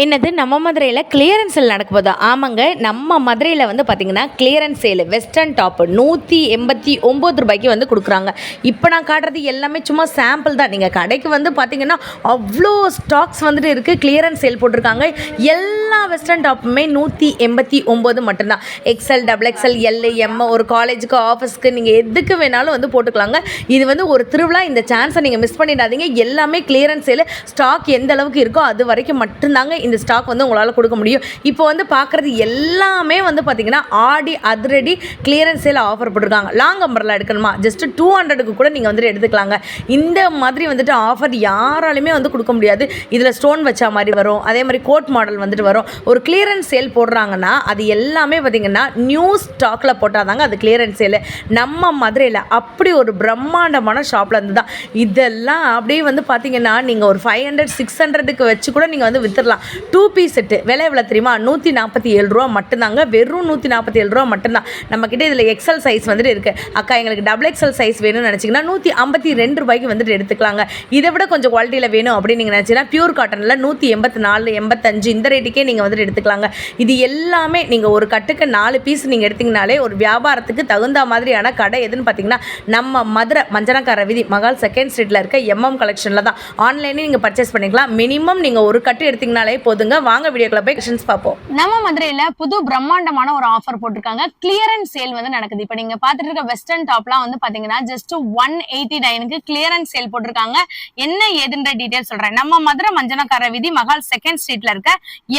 என்னது நம்ம மதுரையில் கிளியரன்ஸ் சேல் நடக்க போதா? ஆமாங்க, நம்ம மதுரையில் வந்து பார்த்திங்கன்னா கிளியரன்ஸ் சேல் வெஸ்டர்ன் டாப்பு 189 ரூபாய்க்கு வந்து கொடுக்குறாங்க. இப்போ நான் காட்டுறது எல்லாமே சும்மா சாம்பிள் தான். நீங்கள் கடைக்கு வந்து பார்த்திங்கன்னா அவ்வளோ ஸ்டாக்ஸ் வந்துட்டு இருக்குது. கிளியரன்ஸ் சேல் போட்டிருக்காங்க. எல்லா வெஸ்டர்ன் டாப்புமே 189 மட்டும்தான். XL, double XL, L, M, ஒரு காலேஜுக்கு, ஆஃபீஸ்க்கு நீங்கள் எதுக்கு வேணாலும் வந்து போட்டுக்கலாங்க. இது வந்து ஒரு திருவிழா. இந்த சான்ஸை நீங்கள் மிஸ் பண்ணிடாதீங்க. எல்லாமே கிளியரன்ஸ் சேல். ஸ்டாக் எந்த அளவுக்கு இருக்கோ அது வரைக்கும் மட்டும்தாங்க இந்த ஸ்டாக் வந்து உங்களால் கொடுக்க முடியும். இப்போ வந்து பார்க்குறது எல்லாமே வந்து பார்த்தீங்கன்னா ஆடி அதிரடி கிளியரன்ஸ் சேல் ஆஃபர் போட்டிருக்காங்க. லாங் அம்பர்லாம் எடுக்கணுமா, ஜஸ்ட் 200க்கு கூட நீங்கள் வந்துட்டு எடுத்துக்கலாங்க. இந்த மாதிரி வந்துட்டு ஆஃபர் யாராலுமே வந்து கொடுக்க முடியாது. இதில் ஸ்டோன் வச்சா மாதிரி வரும், அதே மாதிரி கோட் மாடல் வந்துட்டு வரும். ஒரு கிளியரன்ஸ் சேல் போடுறாங்கன்னா அது எல்லாமே பார்த்தீங்கன்னா நியூ ஸ்டாக்கில் போட்டால் தாங்க அது கிளியரன்ஸ் சேல். நம்ம மதுரையில் அப்படி ஒரு பிரம்மாண்டமான ஷாப்பில் இருந்து தான் இதெல்லாம். அப்படியே வந்து பார்த்தீங்கன்னா நீங்கள் ஒரு 500 600க்கு வச்சு கூட நீங்கள் வந்து வித்துடலாம். 2 பீஸ் செட்டு விலை எவ்வளோ தெரியுமா? 147 ரூபா மட்டும்தாங்க. வெறும் 147 ரூபா மட்டும்தான். நம்மக்கிட்ட இதில் எக்ஸல் சைஸ் வந்துட்டு இருக்குது. அக்கா எங்களுக்கு டபுள் எக்ஸல் சைஸ் வேணும்னு நினச்சிங்கன்னா 152 ரூபாய்க்கு வந்துட்டு எடுத்துக்கலாங்க. இதை விட கொஞ்சம் குவாலிட்டியில் வேணும் அப்படின்னு நீங்கள் நினச்சிங்கன்னா பியூர் காட்டனில் 184 85 இந்த ரேட்டுக்கே நீங்கள் வந்துட்டு எடுத்துக்கலாங்க. இது எல்லாமே நீங்கள் ஒரு கட்டுக்கு 4 பீஸ் நீங்கள் எடுத்திங்கனாலே ஒரு வியாபாரத்துக்கு தகுந்த மாதிரியான கடை எதுன்னு பார்த்தீங்கன்னா நம்ம மதுரை மஞ்சனக்கார வீதி மகால் செகண்ட் ஸ்ட்ரீட்டில் இருக்க எம்எம் கலெக்ஷனில் தான். ஆன்லைனே நீங்கள் பர்ச்சேஸ் பண்ணிக்கலாம். மினிமம் நீங்கள் ஒரு கட்டு எடுத்திங்கனாலே போதுங்க. வாங்க வீடியோக்குள்ள போய் கலெக்ஷன்ஸ் பார்ப்போம். நம்ம மதுரையில புது பிரம்மாண்டமான ஒரு ஆஃபர் போட்டிருக்காங்க. கிளியரன்ஸ் சேல் வந்து நடக்குது. இப்போ நீங்க பாத்துட்டு இருக்க வெஸ்டர்ன் டாப்லாம் வந்து பாத்தீங்கன்னா ஜஸ்ட் 189க்கு கிளியரன்ஸ் சேல் போட்டிருக்காங்க. என்ன ஏதுன்ற டீடைல் சொல்றேன். நம்ம மதுரை மஞ்சனக்கார வீதி மகால் செகண்ட் ஸ்ட்ரீட்ல இருக்க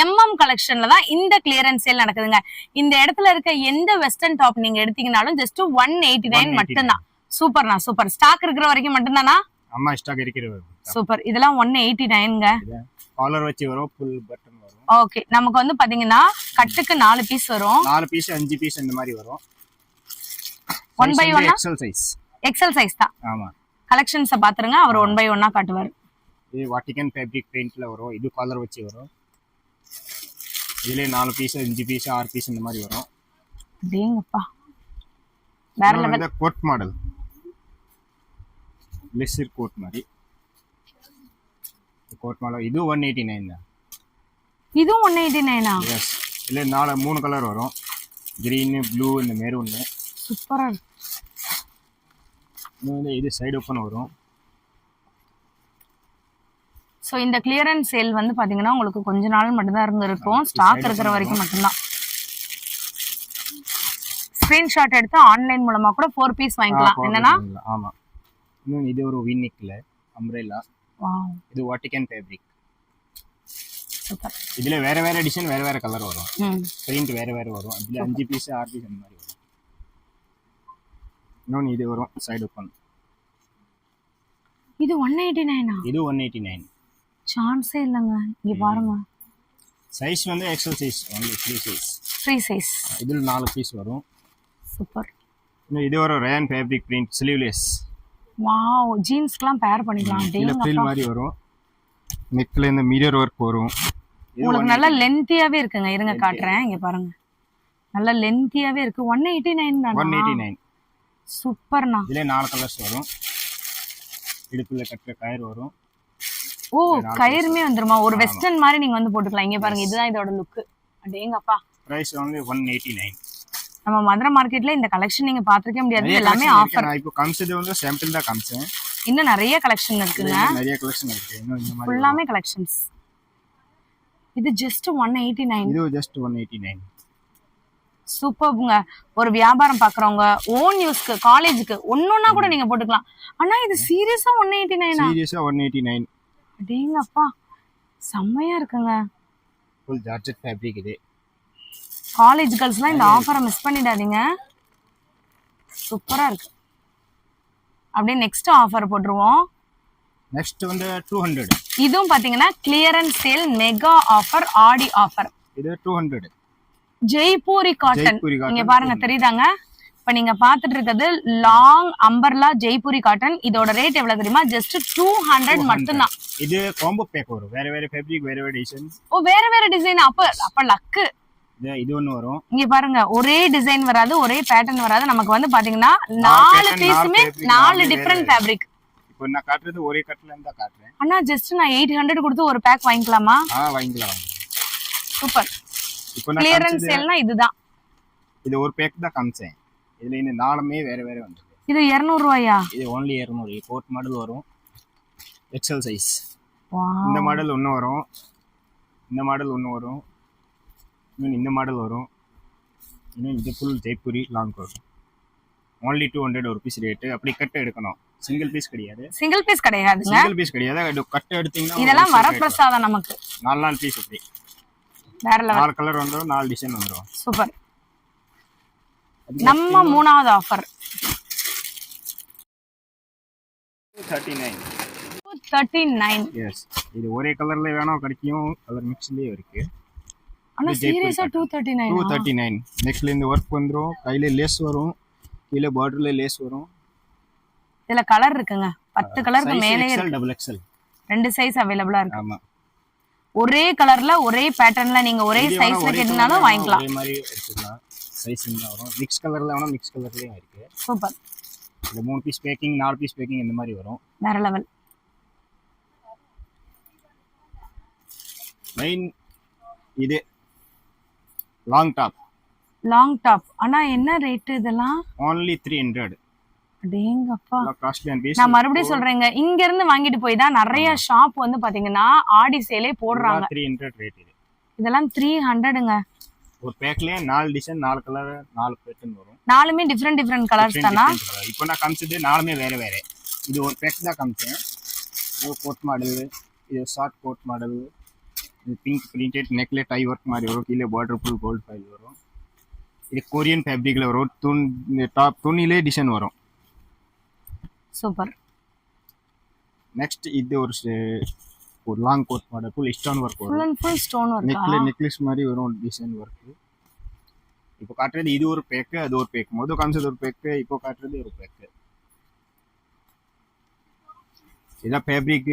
எம்எம் கலெக்ஷன்ல தான் இந்த கிளியரன்ஸ் சேல் நடக்குதுங்க. இந்த இடத்துல இருக்க எந்த வெஸ்டர்ன் டாப் நீங்க எடுத்தீங்கனாலும் ஜஸ்ட் 189 மட்டும்தான். சூப்பர்ண்ணா, சூப்பர். ஸ்டாக் இருக்கிற வரைக்கும் மட்டும்தானா? ஆமா, ஸ்டாக் இருக்கிறது. சூப்பர். இதெல்லாம் 189ங்க. காலர் வச்சு வரும், ஃபுல் பட்டன் வரும். ஓகே, நமக்கு வந்து பாத்தீங்கன்னா கட்டுக்கு 4 பீஸ் வரும். 4 பீஸ் 5 பீஸ் இந்த மாதிரி வரும். 1 by 1 XL size. XL size தான். ஆமா, கலெக்ஷன்ஸ் பாத்துருங்க. அவர் 1 by 1 காட்டுவார். இது வாட்டிகன் ஃபேப்ரிக் பிரிண்ட்ல வரும். இது காலர் வச்சு வரும். இதுல 4 பீஸ் 5 பீஸ் 6 பீஸ் இந்த மாதிரி வரும். டேங்கப்பா, வேற லெவல். இந்த கோட் மாடல் லெஸ்ஸர் கோட் மாதிரி கோட் மாடல். இது 189 தான். இது 189ஆ? எஸ். இல்ல 3 கலர் வரும். கிரீன், ப்ளூ, இந்த மெரூன். சூப்பரா இருக்கு. இது சைடு ஓபன் வரும். சோ இந்த கிளியரன்ஸ் சேல் வந்து பாத்தீங்கன்னா உங்களுக்கு கொஞ்ச நாள் மட்டும் தான் இருக்கும். ஸ்டாக் இருக்கிற வரைக்கும் மட்டும்தான். ஸ்கிரீன்ஷாட் எடுத்து ஆன்லைன் மூலமா கூட 4 பீஸ் வாங்கிக்கலாம். என்னன்னா? ஆமா. இது ஒரு வி நெக்ல அம்ப்ரெல்லா. வாவ். இது வாட்டிகன் ஃபேப்ரிக். சூப்பர். இதுல வேற வேற டிசைன், வேற வேற கலர் வரும். பிரிண்ட் வேற வேற வரும். இதுல 5 பீஸ் 6 பீஸ் அந்த மாதிரி வரும். இன்னொன்னு இது வரும் சைடு ஓபன். இது 189ஆ? இது 189. சான்ஸே இல்லங்க. இங்க பாருங்க. சைஸ் வந்து XL size, only 3 size. 3 size. இதுல 4 பீஸ் வரும். சூப்பர். இது ஒரு rayon fabric print sleeveless. Wow, ஜீன்ஸ்க்குலாம் பேர் பண்ணிக்கலாம். இதுல ஃபில் மாதிரி வரும். நெக்ல இந்த மிரர் வர்க் வரும். உங்களுக்கு நல்ல லென்த்தியாவே இருக்குங்க. இருங்க காட்டுறேன். இங்க பாருங்க, நல்ல லென்த்தியாவே இருக்கு. 189 தானா? 189. சூப்பர்ண்ணா. இதுல 4 கலர்ஸ் வரும். இடுப்புல கட்டுற கயிறு வரும். ஓ, கயிறுமே வந்துருமா? ஒரு வெஸ்டர்ன் மாதிரி நீங்க வந்து போட்டுக்கலாம். இங்க பாருங்க, இதுதான் இதோட லுக். அடேங்கப்பா. Price only 189. நம்ம மதுரை மார்க்கெட்ல இந்த கலெக்ஷன் நீங்க பாத்துக்கவே முடியாது. எல்லாமே ஆஃபர். நான் இப்போ காமிச்சது வந்து சாம்பிள் தான் காமிச்சேன். இன்னும் நிறைய கலெக்ஷன் இருக்குங்க. நிறைய கலெக்ஷன் இருக்கு. இன்னும் இந்த மாதிரி ஃபுல்லாமே கலெக்ஷன்ஸ். இது ஜஸ்ட் 189. இது ஜஸ்ட் 189. சூப்பர்ங்க. ஒரு வியாபாரம் பாக்குறவங்க ஓன் யூஸ்க்கு, காலேஜுக்கு ஒன்னொன்னா கூட நீங்க போட்டுக்கலாம். ஆனா இது சீரியஸா 189. சீரியஸா 189. அடேங்கப்பா, செம்மையா இருக்குங்க. Full georgette fabric. இது காலேஜ் கேர்ள்ஸ்லாம் இந்த ஆஃபரை மிஸ் பண்ணிடாதீங்க. சூப்பரா இருக்கு. அப்படியே நெக்ஸ்ட் ஆஃபர் போட்டுருவோம். நெக்ஸ்ட் வந்து 200. இதுவும் பாத்தீங்கன்னா கிளியரன்ஸ் சேல் மெகா ஆஃபர், ஆடி ஆஃபர். இது 200. ஜெய்ப்பூரி காட்டன். இங்க பாருங்க, தெரியுதாங்க? இப்ப நீங்க பாத்துட்டு இருக்கிறது லாங் அம்பர்லா ஜெய்ப்பூரி காட்டன். இதோட ரேட் எவ்வளவு தெரியுமா? ஜஸ்ட் 200 மட்டும்தான். இது காம்போ பேக் வரும். வேற வேற ஃபேப்ரிக், வேற வேற டிசைன். ஓ, வேற வேற டிசைன். அப்ப லக்கு. இது ஒன்னு வரும். இங்க பாருங்க, ஒரே டிசைன் வராது, ஒரே பேட்டர்ன் வராது. நமக்கு வந்து பாத்தீங்கன்னா 4 பீஸுமே 4 டிஃபரண்ட் ஃபேப்ரிக். இப்போ நான் காட்டுறது ஒரே கட்ல இருந்தா காட்டுறேன். அண்ணா ஜஸ்ட் நான் 800 கொடுத்து ஒரு பேக் வாங்கிக்கலாமா? வாங்கிக்கலாம். சூப்பர். இப்போ நான் கிளியரன்ஸ் காமிச்சது சேல்னா இதுதான். இது ஒரு பேக் தான் காமிச்சேன். இதுல இந்த நாலுமே வேற வேற வந்துருக்கு. இது 200 ரூபாயா? இது only 200. கோட் மாடல் வரும், எக்ஸல் சைஸ். வாவ். இந்த மாடல் ஒன்று வரும், இந்த மாடல் ஒன்று வரும், இன்னும் இந்த மாடல் வரும், இன்னும் இது full Jaipuri long coat. only 200 ஒரு பீஸ் ரேட்டு. அப்படி கட்டு எடுக்கணும், சிங்கிள் பீஸ் கிடையாது. சிங்கிள் பீஸ் கிடையாதுங்க. சிங்கிள் பீஸ் கிடையாது, இது கட்டு எடுத்தீங்கன்னா இதெல்லாம் வரப்பிரசாதம் நமக்கு. 4 பீஸ் அப்படி வேற லெவல். 4 கலர் வந்துடும், 4 டிசைன் வந்துடும். சூப்பர். நம்ம மூணாவது ஆஃபர் 239. எஸ், இது ஒரே கலர்ல வேணும் கிடைக்கும், கலர் மிக்ஸ்லயே இருக்கு. ஆனா சீரியஸா 239. 239. நெக்ஸ்ட்ல இந்த ஒர்க் வந்துரும், கையில லேஸ் வரும், கீழ பார்டர்ல லேஸ் வரும். இதுல கலர் இருக்குங்க, 10 கலருக்கு மேலே எக்ஸல் இருக்கு. டபுள் எக்ஸல் 2 சைஸ் அவேலபிளா இருக்கு. ஆமா, ஒரே கலர்ல ஒரே பேட்டர்ன்ல நீங்க ஒரே சைஸ்ல கேட்டீங்கனாலும் வாங்கிக்கலாம். ஒரே மாதிரி எடுத்துக்கலாம். சைஸிங் வரும், மிக்ஸ் கலர்ல வேணும், மிக்ஸ் கலர்லயும் இருக்கு. சூப்பர். இந்த 3 பீஸ் பேக்கிங், 4 பீஸ் பேக்கிங் இந்த மாதிரி வரும். வேற லெவல். மெயின் இது லாங் டாப். Long top. ஆனா என்ன ரேட் இதெல்லாம்? only 300. அடேங்கப்பா. Costly and piece. நான் மறுபடியும் சொல்றேங்க, இங்க இருந்து வாங்கிட்டு போய் தான் நிறைய ஷாப் வந்து பாத்தீங்கன்னா ஆடி சேலே போடுறாங்க. 300 ரேட் இது. இதெல்லாம் 300ங்க. ஒரு பேக்லயே 4 டிசைன், 4 கலர், 4 பேட்டர்ன் வரும். நாலுமே டிஃபரெண்ட் கலர்ஸ் தானா? இப்போ நான் காமிச்சது நாலுமே வேற வேற. இது ஒரு பேக் தான் காமிச்சேன். இது கோட் மாடல், இது ஷார்ட் கோட் மாடல், இது பிங்க் பிரிண்டட் நெக்ல டை ஒர்க் மாதிரி வரும், கீழே பார்டர் ஃபுல் கோல்ட் ஃபைல் வரும். இது கொரியன் ஃபேப்ரிக்ல வரும், டாப் துணிலே டிசைன் வரும். சூப்பர். நெக்ஸ்ட் இது ஒரு long coat model, full stone work வரும். Full and full stone work. Necklace மாதிரி வரும் டிசைன் ஒர்க். இப்போ காட்டுறது இது ஒரு பேக்கு, அது ஒரு பேக். முதல் காமிச்சது ஒரு பேக்கு, இப்போ காட்டுறது ஒரு பேக்கு. இதான் ஃபேப்ரிக்,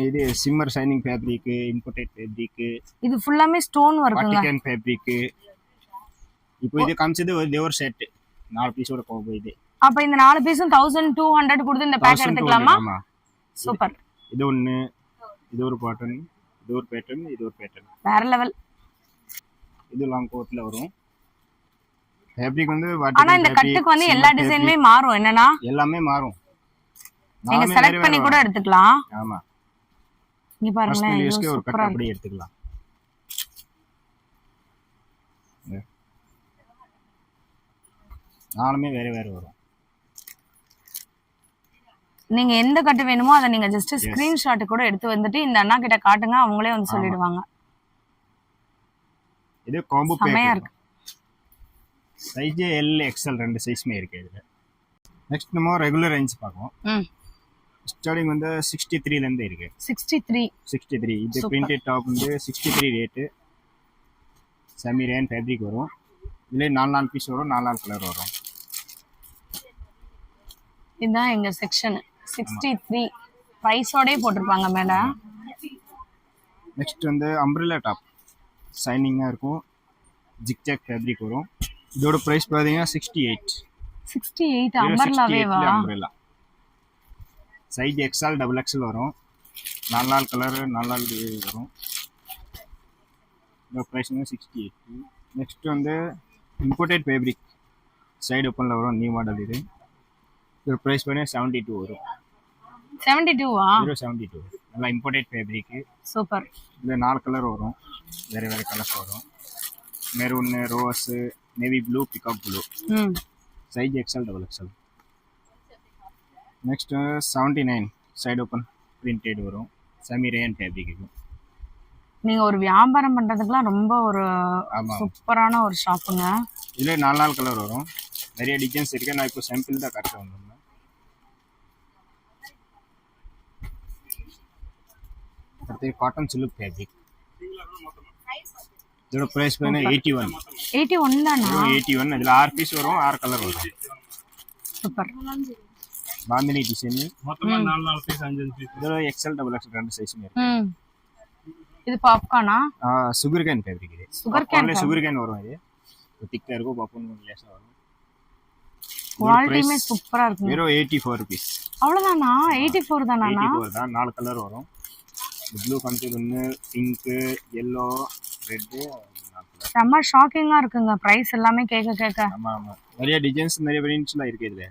இது shimmer shining fabric, imported fabric. இது ஃபுல்லாமே ஸ்டோன் ஒர்க்குங்க. Vatican fabric. இப்போ இது காமிச்சது ஒரு செட் 4 பீஸோட கோம்போ. இது அப்ப இந்த 4 பீஸும் 1200 கொடுத்து இந்த பேக் எடுத்துக்கலாமா? ஆமா, சூப்பர். இது ஒன்னு, இது ஒரு பேட்டர்ன், இது ஒரு பேட்டர்ன், இது ஒரு பேட்டர்ன். வேற லெவல். இது லாங் கோட்ல வரும். ஃபேப்ரிக் வந்து ஆனா இந்த கட்டுக்கு வந்து எல்லா டிசைனுமே மாறும் என்னன்னா? எல்லாமே மாறும். நீங்க செலக்ட் பண்ணி கூட எடுத்துக்கலாம். ஆமா, இங்க பாருங்க, யூஸ்க்கு ஒரு கட் அப்படியே எடுத்துக்கலாம். நாலுமே வேற வேற வரும். நீங்க எந்த கட்டு வேணுமோ அதை நீங்க ஜஸ்ட் ஸ்கிரீன்ஷாட் கூட எடுத்து வந்துட்டு இந்த அண்ணா கிட்ட காட்டுங்க, அவங்களே வந்து சொல்லிடுவாங்க. இது காம்போ செமையா பேக் இருக்கு. சைஸ் L XL 2 சைஸ்மே இருக்கு இதுல. நெக்ஸ்ட் நம்ம ரெகுலர் ரேஞ்ச் பார்ப்போம். ஸ்டார்டிங் வந்து 63 ல இருந்து இருக்கு. 63 இது பிரிண்டட் டாப் வந்து 63 ரேட். செமி ரேன் ஃபேப்ரிக் வரும். இதுல 4 பீஸ் வரும், 4 கலர் வரும். இதுதான் எங்க செக்ஷன். 63 பிரைஸோடே போட்டிருப்பாங்க மேல. நெக்ஸ்ட் வந்து அம்ப்ரெல்லா டாப், ஷைனிங்கா இருக்கும், ஜிக்ஜாக் ஃபேப்ரிக் வரும். இதோட பிரைஸ் பாத்தீங்கன்னா 68 அம்பர்லாவேவா? Umbrella size XL double XL வரும். 4 கலர், 4 வரும். இதோட பிரைஸ் வந்து 68. நெக்ஸ்ட் வந்து இம்போர்ட்டட் ஃபேப்ரிக், சைடு ஓப்பன்ல வரும், நியூ மாடல் இது. இதோட பிரைஸ் பாத்தீங்கன்னா 72 வரும். 72வா? 72 நல்லா இம்போர்ட்டட் ஃபேப்ரிக். சூப்பர். இதுல 4 கலர் வரும், வேற வேற கலர்ஸ் வரும். Maroon, rose, navy blue, peacock blue. Size XL double XL. Next 79 side open printed வரும், செமி ரேன் ஃபேப்ரிக் இது. நீங்க ஒரு வியாபாரம் பண்றதுக்குலாம் ரொம்ப ஒரு சூப்பரான ஒரு ஷாப்புங்க. இதுல 4 கலர் வரும், நிறைய டிசைன்ஸ் இருக்கு. நான் இப்போ சாம்பிள் தான் காட்ட வந்தேன். அடுத்து காட்டன் சில்க் ஃபேப்ரிக். இதோட பிரைஸ் பாத்தீங்கன்னா 81 தானா? 81. இதுல 6 பீஸ் வரும், 6 கலர் வரும். சூப்பர். பாந்தினி டிசைன் மொத்தமா 4 பீஸ் 5 பீஸ். இதோட XL டபுள் XL 2 சைஸ்மே இருக்கு. இது பாப்கார்னா? சுகர் கேன் ஃபேப்ரிக் இது. சுகர் கேன் வரும். இது திக்கா இருக்கும், பாப்கார்ன் லேசா வரும். குவாலிட்டியுமே சூப்பரா இருக்கு. வெறும் 84 ரூபீஸ். அவ்வளவுதானா? 84 தானா? 84 தான். 4 கலர் வரும். ப்ளூ கன்செப்ட் ஒன்று, பிங்க், yellow, ரெட்டு. செம்ம ஷாக்கிங்கா இருக்குங்க பிரைஸ் எல்லாமே கேட்க. ஆமா ஆமா, நிறைய டிசைன்ஸ் நிறைய பிரிண்ட்ஸ்லாம் இருக்கு இதுல.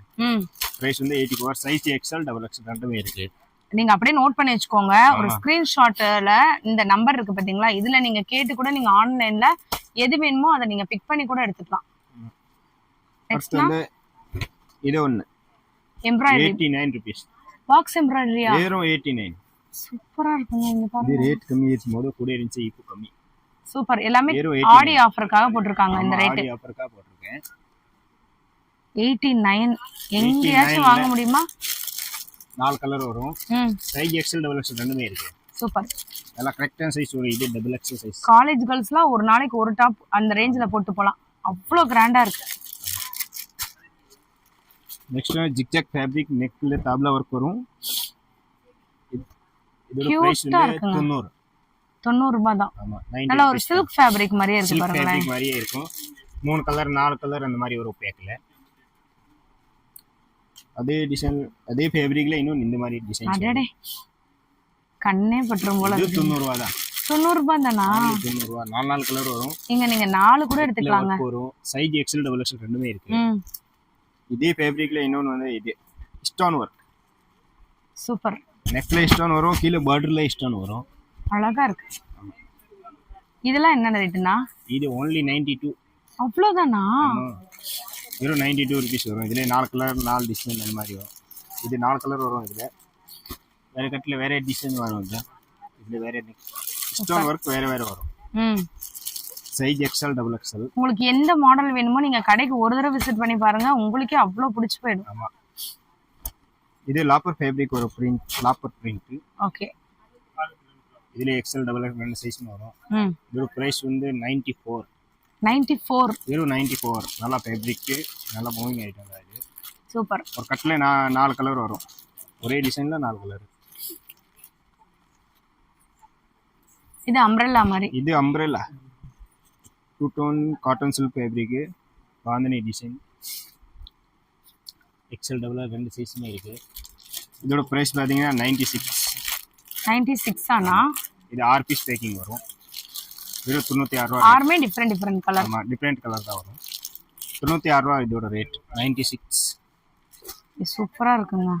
பிரைஸ் வந்து 84, சைஸ் எக்ஸ்எல் டபுள் எக்ஸ்எல் ரெண்டுமே இருக்கு. நீங்க அப்படியே நோட் பண்ணி வச்சுக்கோங்க. ஒரு ஸ்கிரீன்ஷாட்ல இந்த நம்பர் இருக்கு பாத்தீங்களா, இதுல நீங்க கேட்டு கூட நீங்க ஆன்லைன்ல எது வேணுமோ அதை நீங்க பிக் பண்ணி கூட எடுத்துக்கலாம். நெக்ஸ்ட் வந்து இது ஒன்னு எம்ப்ராய்டரி 89 rupees. பாக்ஸ் எம்ப்ராய்டரியா? வெறும் 89. சூப்பரா இருக்குங்க. இங்க பாருங்க, இது ரேட் கம்மி இருக்கும்போது கூட இருந்துச்சு, இப்போ கம்மி. சூப்பர். எல்லாமே ஆடி ஆஃபருக்காக போட்டிருக்காங்க. இந்த ரேட் ஆடி ஆஃபருக்காக போட்டிருக்கேன். 89. எங்கேயாச்சும் வாங்க முடியுமா? 4 கலர் வரும். சைஸ் எக்ஸ்எல் டபுள் எக்ஸ்எல் ரெண்டுமே இருக்கு. சூப்பர். எல்லாம் கரெக்டான சைஸ் வரும். இது டபுள் எக்ஸ்எல் சைஸ். காலேஜ் கேர்ள்ஸ்லாம் ஒரு நாளைக்கு ஒரு டாப் அந்த ரேஞ்சில போட்டு போலாம். அவ்வளோ கிராண்டா இருக்கு. நெக்ஸ்ட் ஜிக்ஜாக் ஃபேப்ரிக் நெக்ல தாப்லா வர்க் வரும். இதோட பிரைஸ் வந்து 90 ரூபாய் தான். ஆமா, நல்ல ஒரு சில்க் ஃபேப்ரிக் மாதிரியே இருக்கு பாருங்க. ஃபேப்ரிக் மாதிரியே இருக்கும். 3 கலர் 4 கலர் அந்த மாதிரி வரும் பேக்ல. அதே டிசைன் அதே ஃபேப்ரிக்ல இன்னும் இந்த மாதிரி டிசைன். அடடே, கண்ணே பற்றும் போல. இது 90 ரூபாய் தான். 90 ரூபாய் தானா? 90 ரூபாய். 4 கலர் வரும். நீங்க 4 கூட எடுத்துக்கலாங்க. வரும். சைஸ் எக்ஸ்எல் டபுள் எக்ஸ்எல் ரெண்டுமே இருக்கு. இதே ஃபேப்ரிக்ல இன்னொன்னு வந்து இது ஸ்டோன் வர்க். சூப்பர். நெக்ல ஸ்டோன் வரும், கீழ பார்டர்ல ஸ்டோன் வரும். அழகா இருக்கு. இதெல்லாம் என்ன ரேட்னா? இது only 92. அவ்வளவுதானா? வெறும் 92 rupees வரும். இதுல 4 கலர் 4 டிசைன் அந்த மாதிரி வரும். இது 4 கலர் வரும். இதுல வேற கட்ல வேற டிசைன் வரும். இதுல வேற ஸ்டோன் வர்க் வேற வேற வரும். Size XL double XL. உங்களுக்கு எந்த மாடல் வேணுமோ நீங்க கடைக்கு ஒரு தடவை விசிட் பண்ணி பாருங்க, உங்களுக்கே அவ்வளவு பிடிச்சு போயிடும். ஆமா, இது லாப்பர் ஃபேப்ரிக் ஒரு பிரிண்ட், லாப்பர் பிரிண்ட். ஓகே. இதுல எக்ஸ்எல் டபுள் எக்ஸ்எல் ரெண்டு சைஸ் வரும். இதோட பிரைஸ் வந்து 94. 94. வெறும் 94. நல்லா ஃபேப்ரிக், நல்லா மூவிங் ஐட்டம் தான் இது. சூப்பர். ஒரு கட்ல 4 கலர் வரும். ஒரே டிசைன்ல 4 கலர். இது அம்ப்ரெல்லா மாதிரி. இது umbrella 2 tone cotton silk fabric, bandhani design. XL double ரெண்டு சைஸ்மே இருக்கு. இதோட பிரைஸ் பாத்தீங்கன்னா 96. 96 ஆனா? இது 6 பீஸ் பேக்கிங் வரும். வெறும் 96 ரூபாய். ஆறுமே டிஃபரெண்ட் கலர். ஆமா, டிஃபரெண்ட் கலர் தான் வரும். 96 ரூபாய் இதோட ரேட். 96. இது சூப்பரா இருக்குங்க.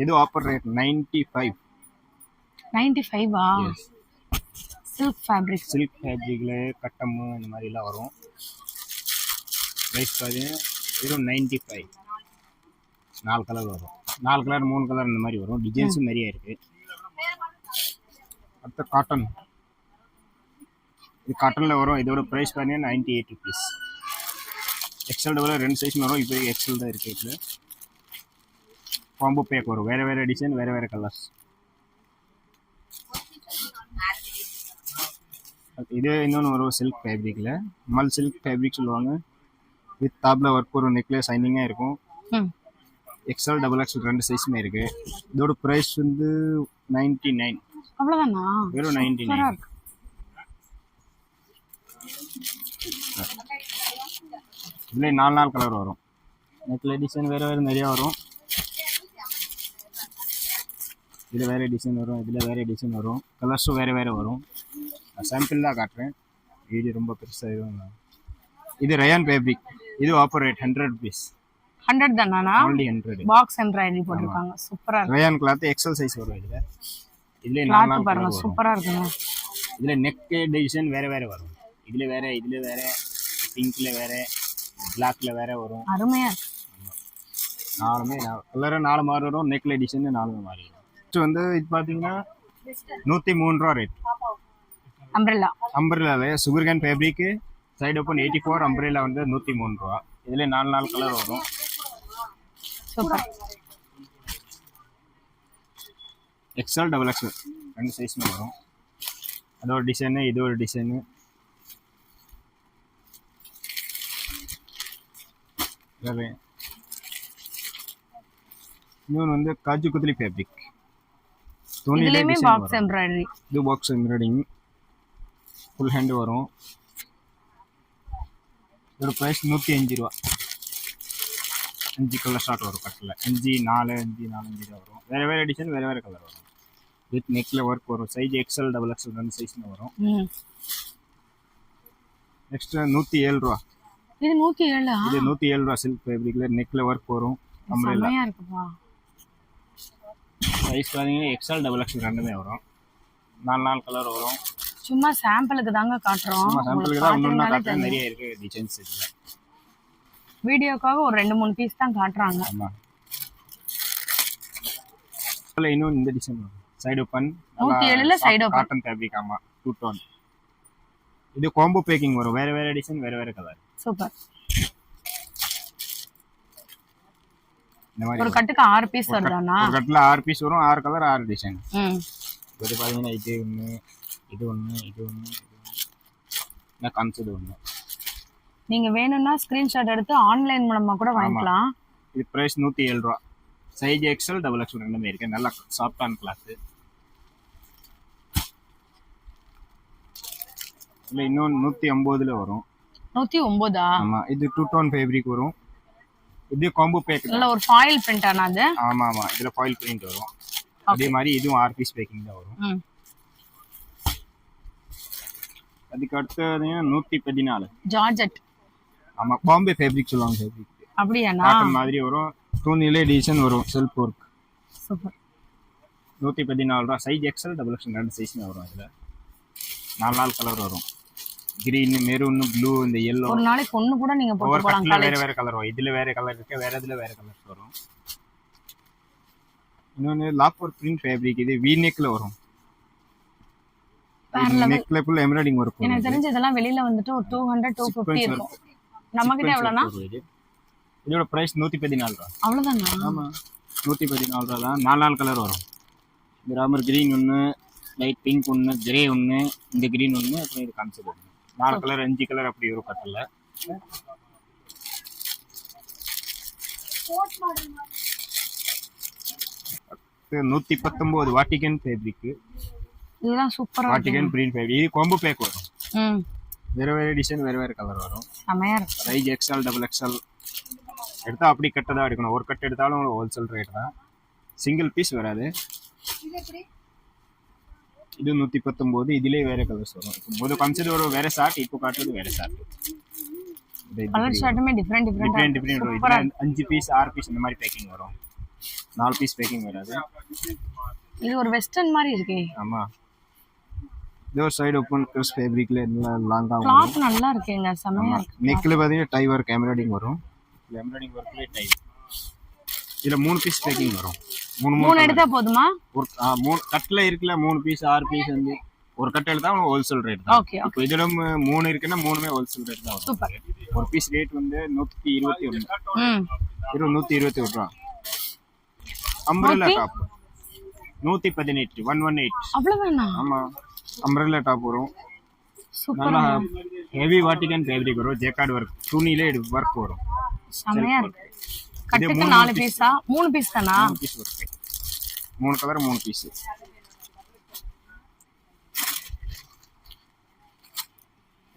இது ஆஃபர் ரேட் 95. 95ஆ? Silk fabric. சில்க் ஃபேப்ரிக்ல கட்டம் இந்த மாதிரி எல்லாம் வரும். பிரைஸ் பாத்தீங்கன்னா வெறும் 95. 4 கலர் வரும். 4 கலர் 3 கலர் இந்த மாதிரி வரும். டிசைன்ஸும் நிறைய இருக்கு. அடுத்த காட்டன். இது காட்டன்ல வரும். இதோட பிரைஸ் பாத்தீங்கன்னா 98 rupees. எக்ஸ்எல் டபுள் ரெண்டு சைஸ் வரும். இப்போ எக்ஸ்எல் தான் இருக்கு. இதுல காம்போ பேக் வரும். வேற வேற டிசைன், வேற வேற கலர்ஸ். இது இன்னொன்று வரும் சில்க் ஃபேப்ரிக்ல. மல் சில்க் ஃபேப்ரிக் சொல்லுவாங்க. வித் தாப்ல ஒர்க் ஒரு நெக்லஸ் சைனிங்காக இருக்கும். எக்ஸ்எல் டபுள் எக்ஸ்எல் ரெண்டு சைஸுமே இருக்கு. இதோட ப்ரைஸ் வந்து 99. அவ்வளோதானா? வெறும் 99. இதுல 4 கலர் வரும். நெக்ல டிசைன் வேற வேற நிறைய வரும். இதுல வேற டிசைன் வரும். இதுல வேற டிசைன் வரும். கலர்ஸும் வேற வேற வரும். சாம்பிள் தான் காட்டுறேன். வீடியோ ரொம்ப பெருசாக இருக்கும். இது ரயான் ஃபேப்ரிக். இது ஆஃபர் ரேட் 100 rupees. 100 தானா? only 100. பாக்ஸ் எம்ப்ராய்டரி போட்டுருக்காங்க. சூப்பரா இருக்கு. ரயான் கிளாத் எக்ஸல் சைஸ் வரும். இதுல 4 பாருங்க, சூப்பரா இருக்குங்க. இதுல நெக் டிசைன் வேற வேற வரும். இதுல வேற, இதுல வேற, பிங்க்ல வேற, பிளாக்ல வேற வரும். அருமையா இருக்கு. நாலுமே கலர் 4 மாறி வரும். நெக்ல டிசைன் 4 மாறி வரும். நெக்ஸ்ட் வந்து இது பாத்தீங்கன்னா 103 ரூபா ரேட். அம்ப்ரெல்லா. அம்ப்ரெல்லால sugar cane fabric, side open 84. Umbrella வந்து 103 ரூபா. இதுல 4 கலர் வரும். சூப்பர். எக்ஸ்எல் டபுள் எக்ஸ்எல் ரெண்டு சைஸ்மே வரும். அதோட டிசைனு, இது ஒரு டிசைனு. இன்னொன்று வந்து காஜு குத்லி ஃபேப்ரிக். இதுலயுமே பாக்ஸ் எம்ப்ராய்டரி. இது பாக்ஸ் எம்ப்ராய்டிங் ஃபுல் ஹேண்ட் வரும். இதோட ப்ரைஸ் 105 ரூபா. 5 கலர் ஸ்டார்ட் வரும். கட்டில் 5, 4, 5, 4, 5 வரும். வேறு வேறு டிசைன், வேறு வேறு கலர் வரும். வித் நெக்கில் ஒர்க் வரும். சைஸ் எக்ஸ்எல் டபுள் எக்ஸ்எல் ரெண்டு சைஸ்ல வரும். நெக்ஸ்ட் 107 ரூபா. இது 107. இது 107 ரூபா. சில்க் ஃபேப்ரிக்ல நெக்ல ஒர்க் வரும். அம்ப்ரெல்லா செமையா இருக்குப்பா. சைஸ் பாத்தீங்கன்னா எக்ஸ்எல் டபுள் எக்ஸ்எல் ரெண்டுமே வரும். 4 கலர் வரும். சும்மா சாம்பிளுக்கு தாங்க காட்டுறோம். சும்மா சாம்பிளுக்கு தான். இன்னொன்னு காட்டுறேன், நிறைய இருக்கு டிசைன்ஸ் இதுல. வீடியோக்காக ஒரு 2-3 பீஸ் தான் காட்டுறாங்க. ஆமா. இதுல இன்னும் இந்த டிசைன் வரும். Side open. 107ல சைடு ஓபன். Cotton fabric. ஆமா, 2 டோன். இது காம்போ பேக்கிங் வரும். வேற வேற டிசைன், வேற வேற கலர். சூப்பர். இந்த மாதிரி ஒரு கட்டுக்கு 6 பீஸ் வருதானா? ஒரு கட்டுல 6 பீஸ் வரும். 6 கலர் 6 டிசைன். இது பாத்தீங்கன்னா இது ஒண்ணு, இது ஒண்ணு, இது ஒண்ணு, நான் காமிச்சது ஒண்ணு. நீங்க வேணும்னா ஸ்கிரீன்ஷாட் எடுத்து ஆன்லைன் மூலமா கூட வாங்கிக்கலாம். இது பிரைஸ் 107 ரூபா. சைஸ் எக்ஸ்எல் டபுள் எக்ஸ்எல் ரெண்டுமே இருக்கு. நல்லா சாஃப்டான கிளாத். இல்ல இன்னும் 150ல வரும். 109. ஆமா, இது 2 டோன் ஃபேப்ரிக் வரும். இது காம்போ பேக். இல்ல ஒரு ஃபாயில் பிரிண்ட் ஆனா அது. ஆமா ஆமா, இதுல ஃபாயில் பிரிண்ட் வரும். அதே மாதிரி இதுவும் 6 பீஸ் பேக்கிங் தான் வரும். அதுக்கு அடுத்து 114 ஜார்ஜெட். ஆமா, பாம்பே ஃபேப்ரிக் சொல்லுவாங்க. ஃபேப்ரிக் அப்படியானா? காட்டன் மாதிரி வரும். துணியிலே டிசைன் வரும். Self work. சூப்பர். 114 ரூபா. சைஸ் எக்ஸ்எல் டபுள் எக்ஸ்எல் ரெண்டு சைஸ்ல வரும். இதுல 4 கலர் வரும். கிரீன், மெரூன், ப்ளூ, இந்த yellow. ஒரு நாளைக்கு ஒண்ணு கூட நீங்க போட்டு போலாம். வேற வேற கலர் வரும். இதுல வேற கலர் இருக்கு, வேற இதுல வேற கலர் வரும். இன்னொன்னு லாக்வர் பிரிண்ட் ஃபேப்ரிக். இது வி நெக்ல வரும். நெக்ல ஃபுல் எம்ப்ராய்டிங் வரும். எனக்கு தெரிஞ்சு இதெல்லாம் வெளியில வந்துட்டு ஒரு 200 250 இருக்கும். நம்ம கிட்ட எவ்வளவுனா? இதோட பிரைஸ் 114 ரூபா. அவ்வளவுதானா? ஆமா, 114 ரூபா தான். 4 கலர் வரும். இந்த ராமர் கிரீன் ஒன்னு, லைட் பிங்க் ஒன்னு, கிரே ஒன்னு, இந்த கிரீன் ஒன்னு, அப்புறம் இது கான்செப்ட் ஒன்னு. 4 கலர் 5 கலர் அப்படி வரும் கட்டல. இது 119 வாட்டிகன் ஃபேப்ரிக். இதெல்லாம் சூப்பரா இருக்கு. Vatican print fabric. இது காம்போ பேக் வரும். வேற வேற டிசைன், வேற வேற கலர் வரும். செமையா இருக்கு. சைஸ் எக்ஸ்எல் டபுள் எக்ஸ்எல் எடுத்தா அப்படி கட்டதா எடுக்கணும். ஒரு கட் எடுத்தாலும் உங்களுக்கு ஹோல்சேல் ரேட் தான். சிங்கிள் பீஸ் வராது. இது 119. இதுலயே வேற கலர்ஸ் வரும். இப்போ காமிச்சது ஒரு வேற ஷார்ட், இப்போ காட்டுறது வேற ஷார்ட். கலர் ஷார்ட்டுமே டிஃபரெண்ட் வரும். இதுல 5 பீஸ் 6 பீஸ் இந்த மாதிரி பேக்கிங் வரும். 4 பீஸ் பேக்கிங் வராது. இது ஒரு வெஸ்டர்ன் மாதிரி இருக்கே. ஆமா, இது ஒரு சைடு ஓபன் கிறிஸ் ஃபேப்ரிக்ல எல்லாம் லாங்கா வரும். கிளாத் நல்லா இருக்குங்க, செமையா இருக்கு. நெக்ல பாத்தீங்கன்னா டை ஒர்க் எம்ப்ராய்டிங் வரும். எம்ப்ராய்டிங் ஒர்க்ல டை. இதுல 3 பீஸ் பேக்கிங் வரும். 3 எடுத்தா போதுமா? ஒரு 3 கட்ல இருக்குல 3 பீஸ் 6 பீஸ் வந்து ஒரு கட் எடுத்தா ஹோல்சேல் ரேட் தான். ஓகே. இப்போ இதுல 3 இருக்குன்னா 3மே ஹோல்சேல் ரேட் தான் வரும். சூப்பர். ஒரு பீஸ் ரேட் வந்து 121. இது 121 ரூபாய். Umbrella top 118 118. அவ்வளவுதானா? ஆமா, அம்ப்ரெல்லா டாப் வரும். சூப்பர். நல்லா ஹெவி வாட்டிகன் ஃபேப்ரிக் வரும். ஜெக்கார்ட் ஒர்க், துணியிலே ஒர்க் வரும். செமையா இருக்கு. கட்டுக்கு 4 பீஸா? 3 பீஸ் தானா? 3 பீஸ் வரும். 3 கலர் 3 பீஸ்.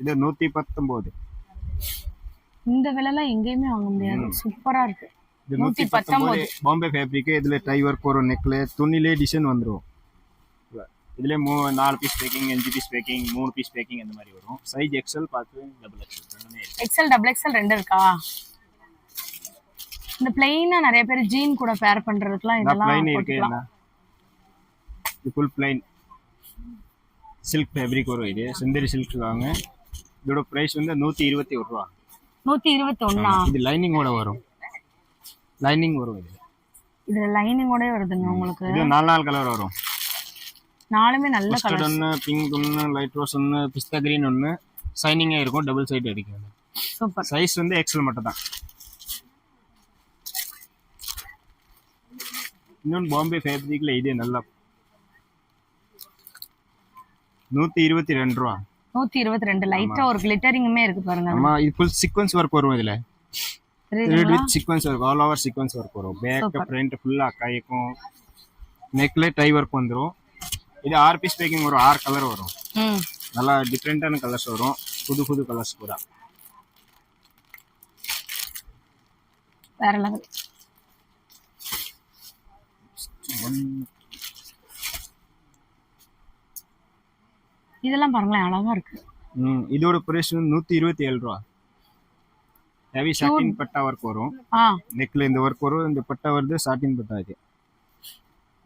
இது 119. இந்த விலைல எங்கேயுமே வாங்க முடியாது. சூப்பரா இருக்கு. இது 119 பாம்பே ஃபேப்ரிக். இதுல டை ஒர்க் வரும். நெக்ல துணியிலே டிசைன் வந்துரும். இதுல 4 piece packing, 5 piece packing, 3 piece packing அந்த மாதிரி வரும். சைஸ் எக்ஸ்எல் பார்த்து டபுள் எக்ஸ்எல் ரெண்டுமே இருக்கு. எக்ஸ்எல் டபுள் எக்ஸ்எல் ரெண்டு இருக்கா? இந்த பிளைனா நிறைய பேர் ஜீன் கூட பேர் பண்றதுக்குலாம் இதெல்லாம் பிளைன் இருக்கு. இது ஃபுல் பிளைன் சில்க் ஃபேப்ரிக் வரும். இது சிந்தரி சில்க் வாங்க. இதோட பிரைஸ் வந்து 121 ரூபா. 121. இது லைனிங்கோட வரும். லைனிங் வரும். இதுல லைனிங்கோட வருதுங்க உங்களுக்கு. இது 4 கலர் வரும். நாலுமே நல்ல கலர். ஒன்னு பிங்க், ஒன்னு லைட் ரோஸ், ஒன்னு பிஸ்தா கிரீன், ஒன்னு ஷைனிங்கா இருக்கும். டபுள் சைடு அடிக்கும். சூப்பர். சைஸ் வந்து எக்ஸ்எல் மட்டும் தான். இன்னொன்று பாம்பே ஃபேப்ரிக்ல இது நல்லா 122 ரூபா. 122. லைட்டா ஒரு கிளிட்டரிங்குமே இருக்கு பாருங்க. ஆமா, இது ஃபுல் சீக்வென்ஸ் ஒர்க் வரும். இதுல thread with sequence work, all over sequence work வரும். பேக் ஃப்ரண்ட் ஃபுல்லா கைக்கும். நெக்ல டை ஒர்க் வந்துரும். இது 6 பீஸ் பேக்கிங் வரும். 6 கலர் வரும். நல்லா டிஃபரெண்டான கலர்ஸ் வரும். புது கலர்ஸ் கூட. வேற லெவல். இதெல்லாம் பாருங்களேன் அழகா இருக்கு. இதோட பிரைஸ் 127 ரூபா. ஹெவி சாட்டின் பட்டா ஒர்க் வரும். நெக்ல இந்த ஒர்க் வரும். இந்த பட்டா வருது சாட்டின் பட்டா. இது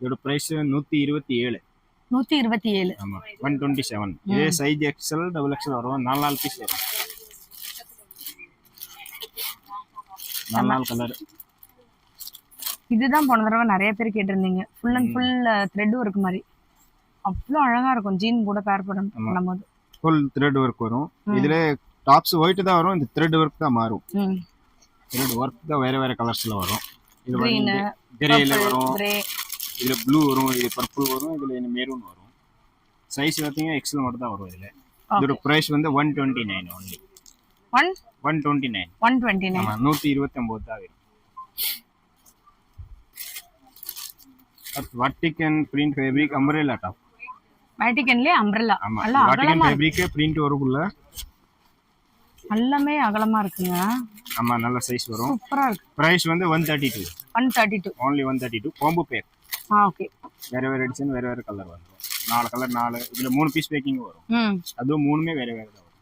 இதோட பிரைஸ் 127. 127. ஆமா 127. இதே சைஸ் XL டபுள் XL வரும். 4 பீஸ் வரும். 4 கலர். இதுதான் போன தடவை நிறைய பேர் கேட்டிருந்தீங்க. Full and full thread work மாதிரி அவ்வளோ அழகா இருக்கும். ஜீன் கூட பேர் பண்ணும்போது ஃபுல் த்ரெட் ஒர்க் வரும். இதுல டாப்ஸ் ஒயிட் தான் வரும். இந்த த்ரெட் ஒர்க் தான் மாறும். த்ரெட் ஒர்க் தான் வேற வேற கலர்ஸ்ல வரும். இது வந்து கிரேல வரும். இதுல ப்ளூ வரும். இது பர்பிள் வரும். இதுல மெரூன் வரும். சைஸ் பாத்தீங்கன்னா XL மட்டும் தான் வரும். இதுல இதோட பிரைஸ் வந்து 129 only. 129. 129. ஆமா 129 தான் வரும். Vatican print fabric umbrella top. Vaticanலயே umbrella. ஆமா Vatican fabric print வருக்குள்ள எல்லாமே அகலமா இருக்குங்க. ஆமா நல்ல சைஸ் வரும். சூப்பரா இருக்கு. பிரைஸ் வந்து 132. 132. only 132 combo pack. ஓகே. வேற வேற எடிஷன் வேற வேற கலர் வரும். 4 கலர் 4. இதுல 3 பீஸ் பேக்கிங் வரும். அதுவும் மூணுமே வேற வேற தான் வரும்.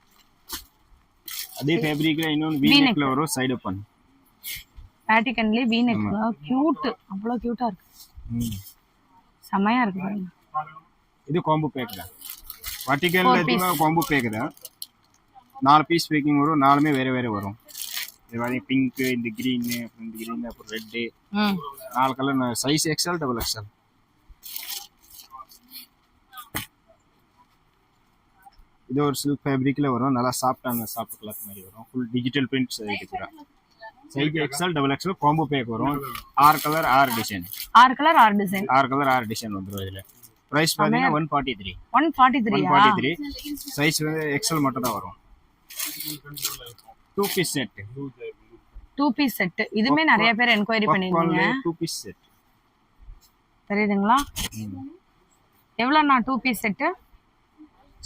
அதே ஃபேப்ரிக்ல இன்னொரு V neckல வரும். Side open. Vaticanலயே V neck. கியூட். அவ்வளவு கியூட்டா இருக்கு. செமையா இருக்கு பாருங்க. இது காம்போ பேக் தான். Vaticanல இதுமா காம்போ பேக் தான். 4 பீஸ் பேக்கிங் வரும். 4மே வேற வேற வரும். இது மாதிரி பிங்க், இந்த கிரீன், இந்த கிரீன் அப்புறம் red. 4 colour. Size XL double XL. இது ஒரு சில்க் ஃபேப்ரிக்ல வரும். நல்லா சாஃப்டான சாஃப்ட் கிளாத் மாதிரி வரும். ஃபுல் டிஜிட்டல் பிரிண்ட் எடுக்குறா. Size XL double XL combo pack வரும். 6 colour 6 design. 6 colour 6 design. 6 colour 6 design வந்துரும். இதுல பிரைஸ் பாத்தீங்கன்னா 143. 143. சைஸ் வந்து XL மட்டும் தான் வரும். 2 பீஸ் செட். 2 piece set. இதுமே நிறைய பேர் என்கொயரி பண்ணிருந்தீங்க. 2 பீஸ் செட். தெரியுதுங்களா? எவ்வளவுனா 2 piece set?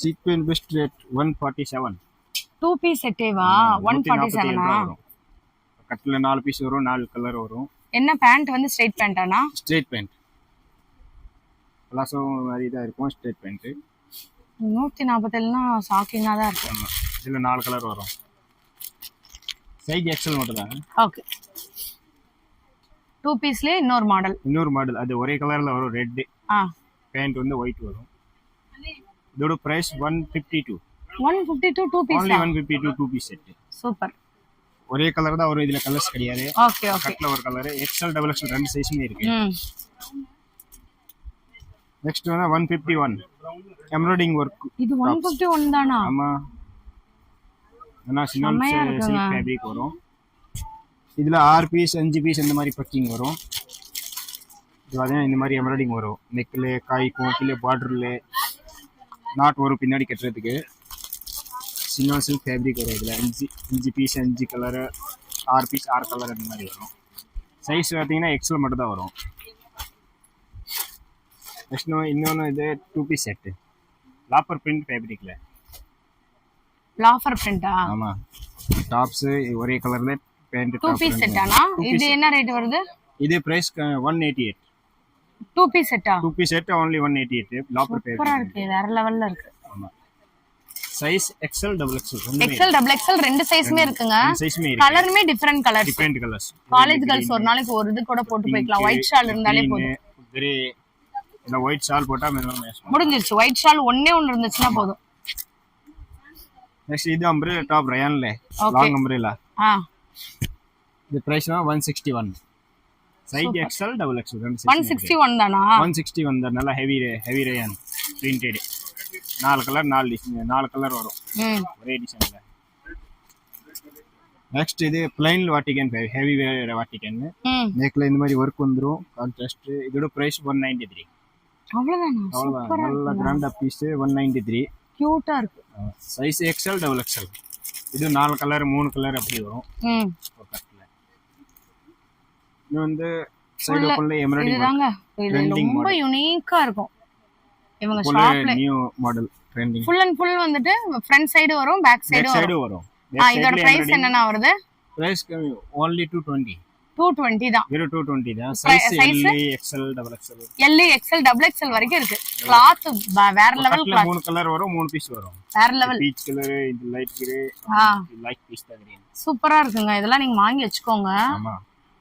Sequence best rate 147. 2 piece செட்டேவா? 147. கட்ல 4 பீஸ் வரும். 4 கலர் வரும். என்ன பேண்ட் வந்து ஸ்ட்ரைட் பேண்டானா? Straight pant. பிளாசோ மாதிரி தான் இருக்கும். Straight pant. 147னா ஷாக்கிங்கா தான் இருக்கு. ஆமா இதுல 4 கலர் வரும். சைஸ் XL மட்டும் தான். ஓகே. 2 பீஸ்லயே இன்னொரு மாடல். அது ஒரே கலர்ல வரும். ரெட். பேண்ட் வந்து ஒயிட் வரும். இதோட price 152. 152 2 piece. only 152 2 piece set. Super. ஒரே கலர் தான் வரும். இதுல கலர்ஸ் கிடையாது. ஓகே. கட்ல ஒரு கலர். XL டபுள் XL ரெண்டு சைஸ்மே இருக்கு. நெக்ஸ்ட் வந்து 151 எம்ப்ராய்டிங் வர்க். இது 151 தானா? ஆமா. சில்க் ஃபேப்ரிக் வரும். இதுல 6 பீஸ் 5 பீஸ் இந்த மாதிரி பேக்கிங் வரும். இது பாத்தீங்கன்னா இந்த மாதிரி எம்ப்ராய்டிங் வரும். நெக்ல காய்க்கும் கீழே பார்டர்ல நாட் வரும் பின்னாடி கட்டுறதுக்கு. சில்க் ஃபேப்ரிக் வரும். இதுல 5 பீஸ் 5 கலர் 6 பீஸ் 6 கலர் இந்த மாதிரி வரும். சைஸ் பார்த்தீங்கன்னா XL மட்டும் தான் வரும். நெக்ஸ்ட் இன்னொன்று இது 2 பீஸ் செட். லாப்பர் பிரிண்ட் ஃபேப்ரிக்ல. லாஃபர் பிரிண்டா? ஆமா. டாப்ஸ் ஒரே கலர்ல பேண்ட் 2 பீஸ் செட்டானா? இது என்ன ரேட் வருது? இது பிரைஸ் 188. 2 பீஸ் செட்டா? 2 பீஸ் செட் only 188. லாப்பர் ஃபேப்ரிக். சூப்பரா இருக்கு. வேற லெவல்ல இருக்கு. ஆமா. Size XL double XL. XL double XL ரெண்டு சைஸ்மே இருக்குங்க. கலருமே டிஃபரண்ட் கலர்ஸ். காலேஜ் गर्ल्स ஒரு நாளைக்கு ஒரு இது கூட போட்டு போய்க்கலாம். ஒயிட் ஷால் இருந்தாலே போதும். கிரே இந்த ஒயிட் ஷால் போட்டா முடிஞ்சிருச்சு. ஒயிட் ஷால் ஒண்ணே இருந்துச்சுனா போதும். நெக்ஸ்ட் இது அம்ப்ரெல்லா டாப் ரயான்ல லாங் அம்ப்ரெல்லா. இது price 161. Size XL double XL 161 தானா? 161 தான். நல்ல heavy rayon printed. 4 colour 4 colour வரும். ஒரே டிசைன்ல. நெக்ஸ்ட் இது plain வாட்டிகன் ஹெவி வாட்டிகன். நெக்ல இந்த மாதிரி வர்க் வந்துரும். கான்ட்ராஸ்ட். இதோட பிரைஸ் 193. அவ்வளவுதானா? சூப்பரா நல்ல கிராண்டா பீஸ். 193. கியூட்டா இருக்கு. Size XL double XL. இது 4 கலர் 3 கலர் அப்படி வரும். இது வந்து சைடு ஓபன்ல எம்ப்ராய்டிங் இதுதாங்க. இது ரொம்ப யூனிக்கா இருக்கும். இவங்க ஷாப்ல new model trending. Full and full வந்துட்டு ஃப்ரண்ட் சைடு வரும், பேக் சைடு வரும். இதோட பிரைஸ் என்னன்னா வருது? Price only 220. 220 தான். வெறும் 220 தான். Size size? L XL double XL L XL double XL வரைக்கும் இருக்கு. கிளாத் வேற லெவல் கட்ல கிளாத். 3 கலர் வரும், 3 பீஸ் வரும். வேற லெவல். பீச் கலர், இது லைட் கிரே, லைட் பிஸ்தா கிரீன். சூப்பரா இருக்குங்க. இதெல்லாம் நீங்க வாங்கி வச்சுக்கோங்க. ஆமா.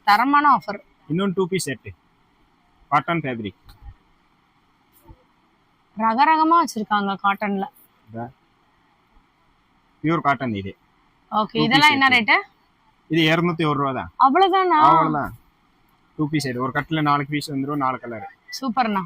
தரமான ஆஃபர். இன்னொரு 2 பீஸ் செட். Cotton fabric. ரகரகமா வச்சிருக்காங்க காட்டன்ல. பியூர் காட்டன் இது. ஓகே, இதெல்லாம் என்ன ரேட்? இது 201 ரூபாய் தான். அவ்வளவுதானா? அவ்வளவுதான். 2 பீஸ் செட். ஒரு கட்ல 4 பீஸ் வந்துரும், 4 கலர். சூப்பர்ண்ணா.